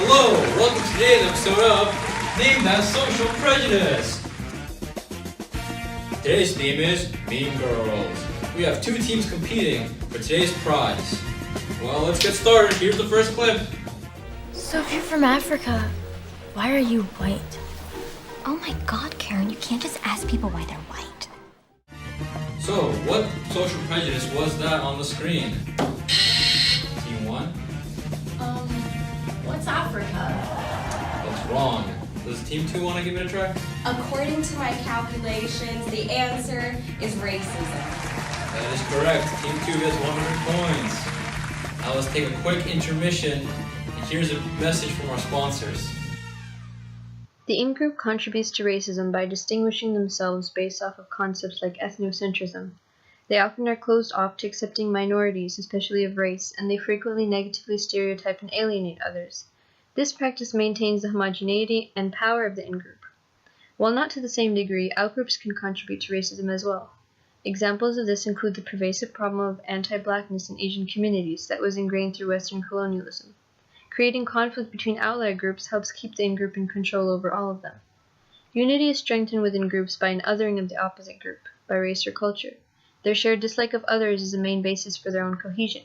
Hello, welcome to today's episode of Name That Social Prejudice. Today's theme is Mean Girls. We have two teams competing for today's prize. Well, let's get started. Here's the first clip. So if you're from Africa, why are you white? Oh my god, Karen, you can't just ask people why they're white. So, what social prejudice was that on the screen? Team 1? What's Africa? That's wrong. Does Team 2 want to give it a try? According to my calculations, the answer is racism. That is correct. Team 2 gets 100 points. Now let's take a quick intermission, and here's a message from our sponsors. The in-group contributes to racism by distinguishing themselves based off of concepts like ethnocentrism. They often are closed off to accepting minorities, especially of race, and they frequently negatively stereotype and alienate others. This practice maintains the homogeneity and power of the in-group. While not to the same degree, outgroups can contribute to racism as well. Examples of this include the pervasive problem of anti-blackness in Asian communities that was ingrained through Western colonialism. Creating conflict between outlier groups helps keep the in-group in control over all of them. Unity is strengthened within groups by an othering of the opposite group, by race or culture. Their shared dislike of others is the main basis for their own cohesion.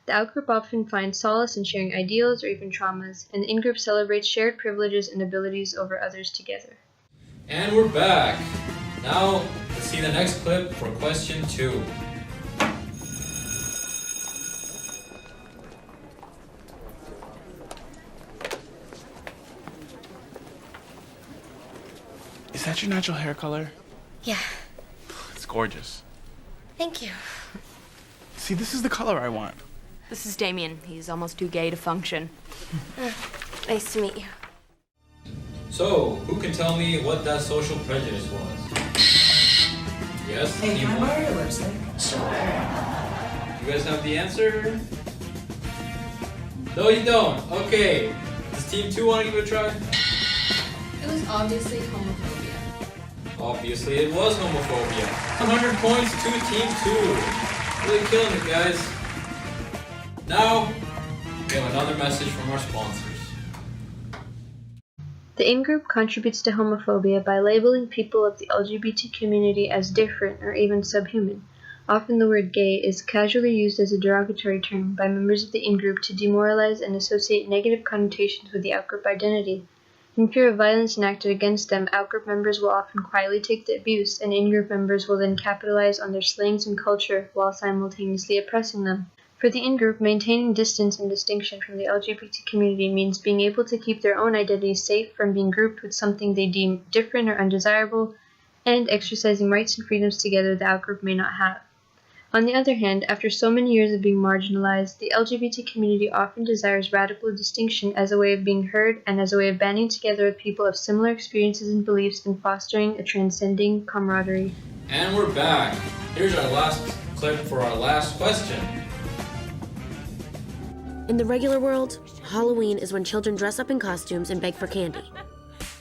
The outgroup often finds solace in sharing ideals or even traumas, and the in-group celebrates shared privileges and abilities over others together. And we're back. Now, let's see the next clip for question 2. Is that your natural hair color? Yeah, It's gorgeous. thank you. See, this is the color I want. This is Damien. He's almost too gay to function. Nice to meet you. So, who can tell me what that social prejudice was? Yes? Hey, Team can I 1? borrow your lipstick? Sure. You guys have the answer? No, you don't. Okay. Does Team 2 want to give it a try? It was obviously homophobia. Obviously, it was homophobia. 100 points to Team 2. Really killing it, guys. Now, we have another message from our sponsors. The in-group contributes to homophobia by labeling people of the LGBT community as different or even subhuman. Often the word gay is casually used as a derogatory term by members of the in-group to demoralize and associate negative connotations with the outgroup identity. In fear of violence enacted against them, outgroup members will often quietly take the abuse, and in-group members will then capitalize on their slangs and culture while simultaneously oppressing them. For the in-group, maintaining distance and distinction from the LGBT community means being able to keep their own identities safe from being grouped with something they deem different or undesirable, and exercising rights and freedoms together the outgroup may not have. On the other hand, after so many years of being marginalized, the LGBT community often desires radical distinction as a way of being heard and as a way of banding together with people of similar experiences and beliefs and fostering a transcending camaraderie. And we're back. Here's our last clip for our last question. In the regular world, Halloween is when children dress up in costumes and beg for candy.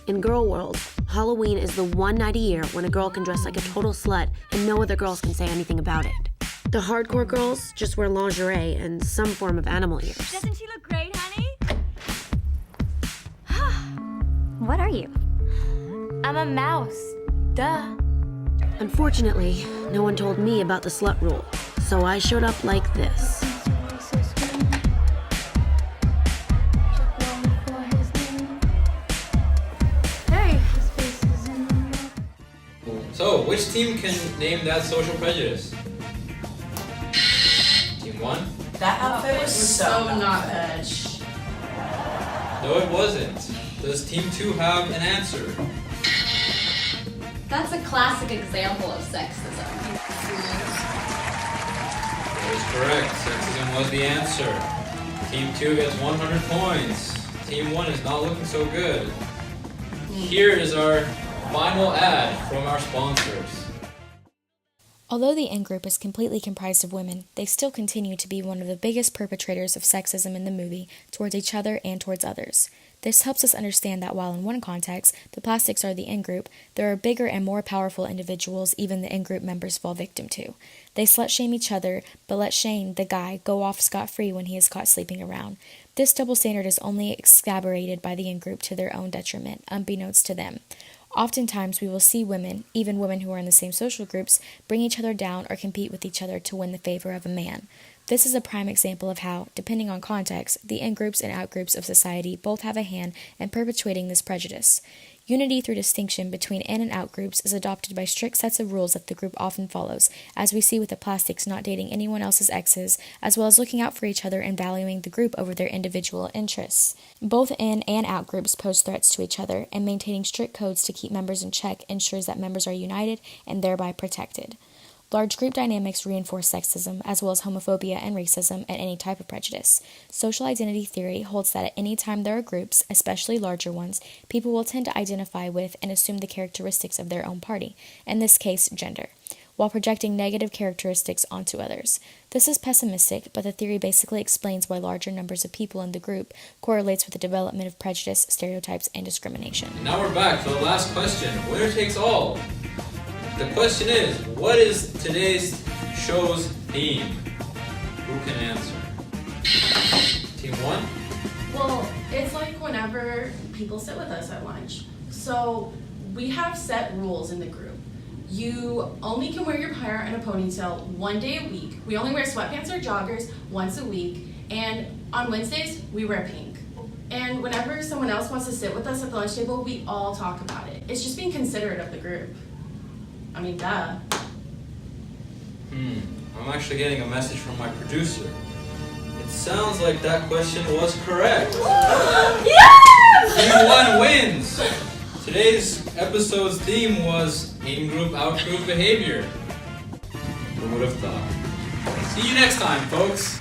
In girl world, Halloween is the one night a year when a girl can dress like a total slut and no other girls can say anything about it. The hardcore girls just wear lingerie and some form of animal ears. Doesn't she look great, honey? What are you? I'm a mouse. Duh. Unfortunately, no one told me about the slut rule, so I showed up like this. So, which team can name that social prejudice? Team 1? That outfit was so not veg. No, it wasn't. Does Team 2 have an answer? That's a classic example of sexism. That is correct. Sexism was the answer. Team 2 gets 100 points. Team 1 is not looking so good. Here is our final ad from our sponsors. Although the in-group is completely comprised of women, they still continue to be one of the biggest perpetrators of sexism in the movie towards each other and towards others. This helps us understand that while in one context, the plastics are the in-group, there are bigger and more powerful individuals even the in-group members fall victim to. They slut-shame each other, but let Shane, the guy, go off scot-free when he is caught sleeping around. This double standard is only exacerbated by the in-group to their own detriment, unbeknownst to them. Oftentimes, we will see women, even women who are in the same social groups, bring each other down or compete with each other to win the favor of a man. This is a prime example of how, depending on context, the in-groups and out-groups of society both have a hand in perpetuating this prejudice. Unity through distinction between in and out groups is adopted by strict sets of rules that the group often follows, as we see with the plastics not dating anyone else's exes, as well as looking out for each other and valuing the group over their individual interests. Both in and out groups pose threats to each other, and maintaining strict codes to keep members in check ensures that members are united and thereby protected. Large group dynamics reinforce sexism, as well as homophobia and racism, and any type of prejudice. Social identity theory holds that at any time there are groups, especially larger ones, people will tend to identify with and assume the characteristics of their own party, in this case, gender, while projecting negative characteristics onto others. This is pessimistic, but the theory basically explains why larger numbers of people in the group correlates with the development of prejudice, stereotypes, and discrimination. Now we're back to the last question. Winner takes all. The question is, what is today's show's theme? Who can answer? Team 1? Well, it's like whenever people sit with us at lunch. So we have set rules in the group. You only can wear your hair in a ponytail one day a week. We only wear sweatpants or joggers once a week. And on Wednesdays, we wear pink. And whenever someone else wants to sit with us at the lunch table, we all talk about it. It's just being considerate of the group. I mean, duh. I'm actually getting a message from my producer. It sounds like that question was correct. Yes! Team 1 wins. Today's episode's theme was in-group, out-group behavior. Who would have thought? See you next time, folks.